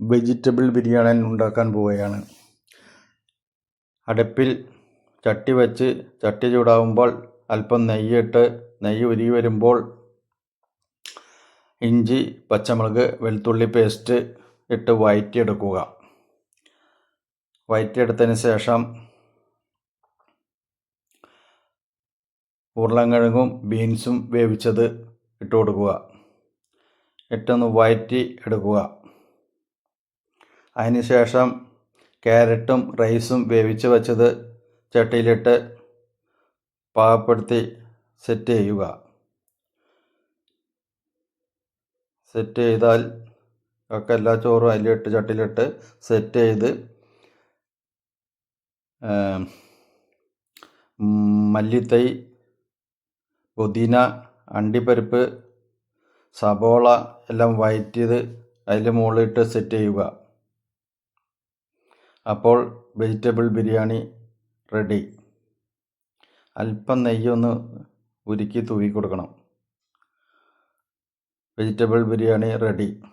Vegetable biryani ഉണ്ടാക്കാൻ പോവുകയാണ്. അടുപ്പിൽ ചട്ടി വെച്ച് ചട്ടി ചൂടാകുമ്പോൾ അല്പം നെയ്യ് ഉരുകി വരുമ്പോൾ ഇഞ്ചി, പച്ചമുളക്, വെളുത്തുള്ളി പേസ്റ്റ് ഇട്ട് വഴറ്റിയെടുക്കുക. വഴറ്റിയെടുത്തതിന് ശേഷം ഉരുളൻകിഴങ്ങും ബീൻസും വേവിച്ചത് ഇട്ട് കൊടുക്കുക. ഇട്ടൊന്ന് വഴറ്റി എടുക്കുക. അതിന് ശേഷം ക്യാരറ്റും റൈസും വേവിച്ച് വെച്ചത് ചട്ടിയിലിട്ട് പാകപ്പെടുത്തി സെറ്റ് ചെയ്യുക. സെറ്റ് ചെയ്താൽ ഒക്കെ എല്ലാ ചോറും അതിലിട്ട് ചട്ടിയിലിട്ട് സെറ്റ് ചെയ്ത് മല്ലിത്തൈ, പുതിന, അണ്ടിപ്പരിപ്പ്, സബോള എല്ലാം വഴറ്റിയത് അതിൽ മുകളിലിട്ട് സെറ്റ് ചെയ്യുക. അപ്പോൾ വെജിറ്റബിൾ ബിരിയാണി റെഡി. അല്പം നെയ്യൊന്ന് ഉരുക്കി തൂവി കൊടുക്കണം. Vegetable biryani ready.